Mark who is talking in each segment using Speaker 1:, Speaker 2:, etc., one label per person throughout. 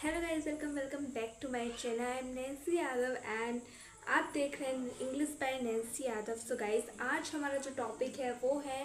Speaker 1: Hello guys, welcome back to my channel. I am Nancy Yadav and आप देख रहे हैं English by Nancy Yadav. So guys, आज हमारा जो टॉपिक है वो है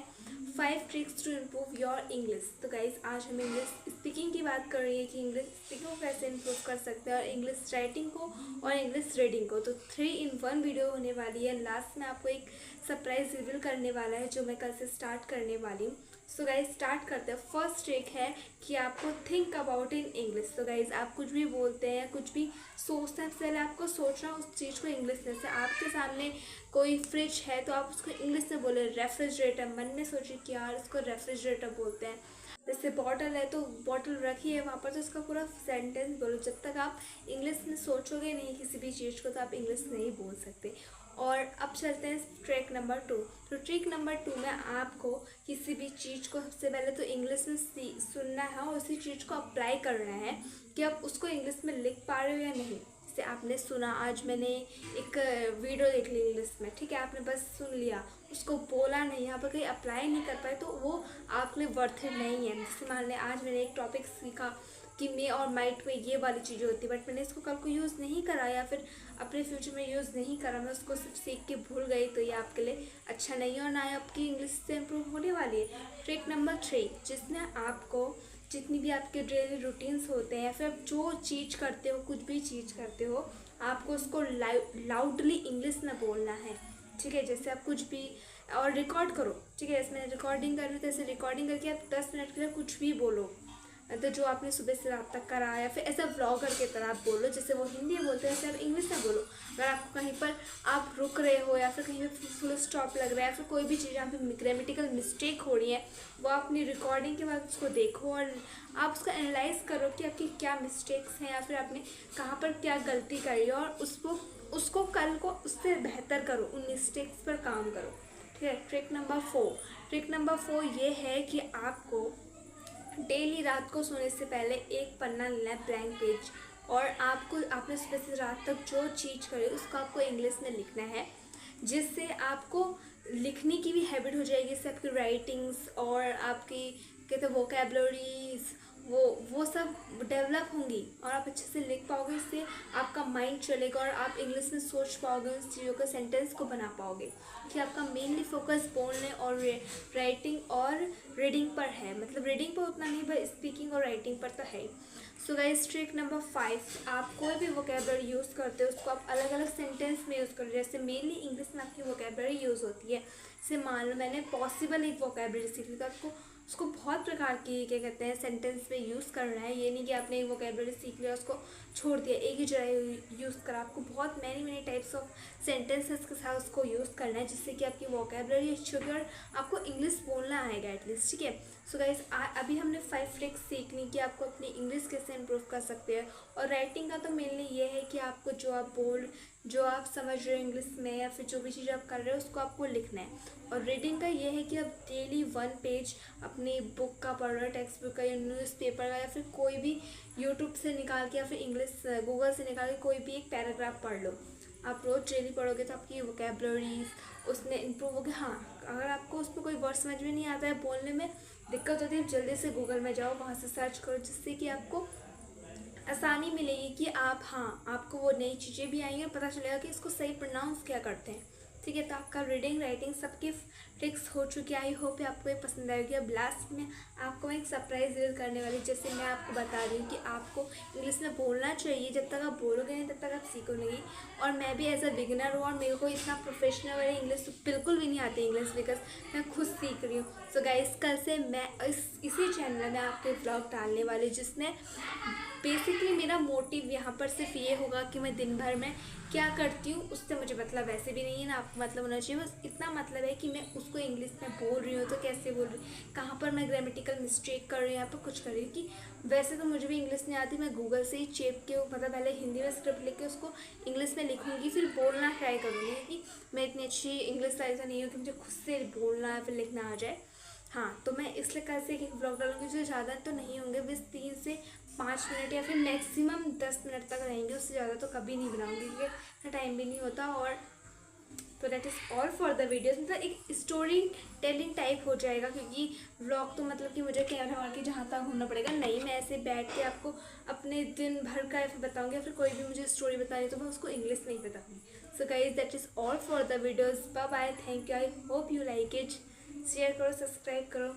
Speaker 1: 5 tricks to improve your English. तो गाइस, आज हम इंग्लिश स्पीकिंग की बात कर रही है कि इंग्लिश स्पीकिंग को कैसे इम्प्रूव कर सकते हैं और इंग्लिश राइटिंग को और इंग्लिश रीडिंग को। तो 3 in 1 वीडियो होने वाली है। लास्ट में आपको एक सरप्राइज रिवील करने वाला है जो मैं कल से स्टार्ट करने वाली हूँ। सो गाइज, स्टार्ट करते हैं। फर्स्ट ट्रिक है कि आपको थिंक अबाउट इन इंग्लिश। तो गाइज, आप कुछ भी बोलते हैं या कुछ भी सोचते हैं, पहले आपको सोचना उस चीज़ को इंग्लिश में। से आपके सामने कोई फ्रिज है तो आप उसको इंग्लिश में बोले रेफ्रिजरेटर। मन में सोचिए कि यार इसको रेफ्रिजरेटर बोलते हैं। जैसे बॉटल है तो बॉटल रखी है वहाँ पर, तो उसका पूरा सेंटेंस बोलो। जब तक आप इंग्लिश में सोचोगे नहीं किसी भी चीज़ को तो आप इंग्लिश नहीं बोल सकते। और अब चलते हैं ट्रिक नंबर 2। तो ट्रिक नंबर 2 में आपको किसी भी चीज़ को सबसे पहले तो इंग्लिश में सुनना है और उसी चीज़ को अप्लाई करना है कि आप उसको इंग्लिश में लिख पा रहे हो या नहीं। जैसे आपने सुना, आज मैंने एक वीडियो देख ली इंग्लिश में, ठीक है, आपने बस सुन लिया, उसको बोला नहीं, यहाँ पर कहीं अप्लाई नहीं कर पाए, तो वो आपके लिए वर्थ इट नहीं है। जैसे मान लें आज मैंने एक टॉपिक सीखा कि मे और माइट में ये वाली चीज़ें होती है, बट मैंने इसको कल को यूज़ नहीं करा या फिर अपने फ्यूचर में यूज़ नहीं करा, मैं उसको सिर्फ सीख के भूल गई, तो ये आपके लिए अच्छा नहीं है और ना ही आपकी इंग्लिश से इम्प्रूव होने वाली है। ट्रिक नंबर 3, जिसमें आपको जितनी भी आपके डेली रूटीन्स होते हैं या फिर आप जो चीज़ करते हो, कुछ भी चीज़ करते हो, आपको उसको लाउडली इंग्लिश में बोलना है, ठीक है। जैसे आप कुछ भी और रिकॉर्ड करो, ठीक है। जैसे मैं रिकॉर्डिंग कर रही हूँ, तो ऐसे रिकॉर्डिंग करके आप 10 मिनट के लिए कुछ भी बोलो, तो जो आपने सुबह से रात तक करा, या फिर ऐसा व्लॉगर की तरह आप बोलो। जैसे वो हिंदी में बोलते हैं वैसे आप इंग्लिश में बोलो। अगर आपको कहीं पर आप रुक रहे हो या फिर कहीं पर फुल स्टॉप लग रहा है या फिर कोई भी चीज़ यहाँ पे ग्रामेटिकल मिस्टेक हो रही है, वो आप अपनी रिकॉर्डिंग के बाद उसको देखो और आप उसको एनालाइज करो कि आपकी क्या मिस्टेक्स हैं या फिर आपने कहाँ पर क्या गलती करी है, और उसको कल को उससे बेहतर करो, उन मिस्टेक्स पर काम करो, ठीक है। ट्रिक नंबर 4 ये है कि आपको डेली रात को सोने से पहले एक पन्ना लेना है, ब्लैंक पेज, और आपने सुबह से रात तक जो चीज़ करी उसको आपको इंग्लिश में लिखना है, जिससे आपको लिखने की भी हैबिट हो जाएगी। इससे आपकी राइटिंग्स और आपकी कहते हैं वोकेबलरीज वो सब डेवलप होंगी और आप अच्छे से लिख पाओगे। इससे आपका माइंड चलेगा और आप इंग्लिश में सोच पाओगे, उस चीज़ों के सेंटेंस को बना पाओगे कि आपका मेनली फोकस बोलने और राइटिंग और रीडिंग पर है। मतलब रीडिंग पर उतना नहीं, पर स्पीकिंग और राइटिंग पर तो है। सो गाइस, ट्रिक नंबर 5, आप कोई भी वोकेबलरी यूज़ करते हो उसको आप अलग अलग सेंटेंस में यूज़ करो। जैसे मेनली इंग्लिश में आपकी वोकेबलरी यूज़ होती है। जैसे मान लो मैंने पॉसिबल एक वोकेबलरी सीखी, तो आपको उसको बहुत प्रकार की क्या कहते हैं सेंटेंस में यूज़ करना है। ये नहीं कि आपने एक वोकेबलरी सीख लिया उसको छोड़ दिया, एक ही जगह यूज़ करा। आपको बहुत मैनी टाइप्स ऑफ सेंटेंसेस के साथ उसको यूज़ करना है, जिससे कि आपकी वोकेबलरी अच्छी होगी और आपको इंग्लिश बोलना आएगा एटलीस्ट, ठीक है। सो गाइस, अभी हमने 5 ट्रिक्स सीख ली कि आपको अपनी इंग्लिश कैसे इम्प्रूव कर सकते हैं। और राइटिंग का तो मेनली ये है कि आपको जो आप समझ रहे हो इंग्लिश में या फिर जो भी चीज़ आप कर रहे हो उसको आपको लिखना है। और रीडिंग का ये है कि आप डेली 1 पेज अपनी बुक का पढ़ रहे हो, टेक्स्ट बुक का या न्यूज़पेपर का, या फिर कोई भी यूट्यूब से निकाल के या फिर इंग्लिश गूगल से निकाल के कोई भी एक पैराग्राफ पढ़ लो। आप रोज़ डेली पढ़ोगे तो आपकी वोकेबलरीज उसमें इम्प्रूव होगी। हाँ, अगर आपको उसमें कोई वर्ड समझ में नहीं आता है, बोलने में दिक्कत होती है, जल्दी से गूगल में जाओ, वहाँ से सर्च करो, जिससे कि आपको आसानी मिलेगी कि आपको वो नई चीज़ें भी आएंगी और पता चलेगा कि इसको सही प्रोनाउंस क्या करते हैं, ठीक है। तो आपका रीडिंग राइटिंग सबकी ट्रिक्स हो चुकी है। आई होप आपको ये पसंद आएगी। अब लास्ट में आपको मैं एक सरप्राइज रिवील करने वाली, जैसे मैं आपको बता रही हूँ कि आपको इंग्लिश में बोलना चाहिए। जब तक आप बोलोगे नहीं तब तक आप सीखोगे नहीं। और मैं भी एज अ बिगिनर हूँ और मेरे को इतना प्रोफेशनल वाली इंग्लिश बिल्कुल भी नहीं आती इंग्लिश, बिकॉज मैं खुद सीख रही हूँ। सो गाइस, कल से मैं इसी चैनल में आपके ब्लॉग डालने वाली, जिसमें बेसिकली मेरा मोटिव यहाँ पर सिर्फ ये होगा कि मैं दिन भर में क्या करती हूँ, उससे मुझे मतलब वैसे भी नहीं है ना, आपको मतलब होना चाहिए। बस इतना मतलब है कि मैं उसको इंग्लिश में बोल रही हूँ तो कैसे बोल रही हूँ, कहाँ पर मैं ग्रामेटिकल मिस्टेक कर रही हूँ, यहाँ पर कुछ कर रही हूँ। कि वैसे तो मुझे भी इंग्लिश नहीं आती, मैं गूगल से ही चेप के मतलब पहले हिंदी में स्क्रिप्ट लिख के उसको इंग्लिश में लिखूँगी, फिर बोलना ट्राई करूँगी। क्योंकि मैं इतनी अच्छी इंग्लिश ऐसा नहीं हूँ कि मुझे खुद से बोलना या फिर लिखना आ जाए। हाँ, तो मैं इसलिए कल से एक ब्लॉग डालूँगी जो ज़्यादा तो नहीं होंगे, बस 3 से 5 मिनट या फिर मैक्सिमम 10 मिनट तक रहेंगे, उससे ज़्यादा तो कभी नहीं बनाऊँगी क्योंकि टाइम भी नहीं होता। और तो that is all for the videos. मतलब एक स्टोरी टेलिंग टाइप हो जाएगा, क्योंकि व्लॉग तो मतलब कि मुझे कैमरा मार के जहाँ तक घूमना पड़ेगा नहीं, मैं ऐसे बैठ के आपको अपने दिन भर का बताऊँगी, या फिर कोई भी मुझे स्टोरी बतानी तो मैं उसको इंग्लिश नहीं बताऊँगी। So guys that is all for the videos. Bye bye, thank you, I hope you like it. Share करो, सब्सक्राइब करो।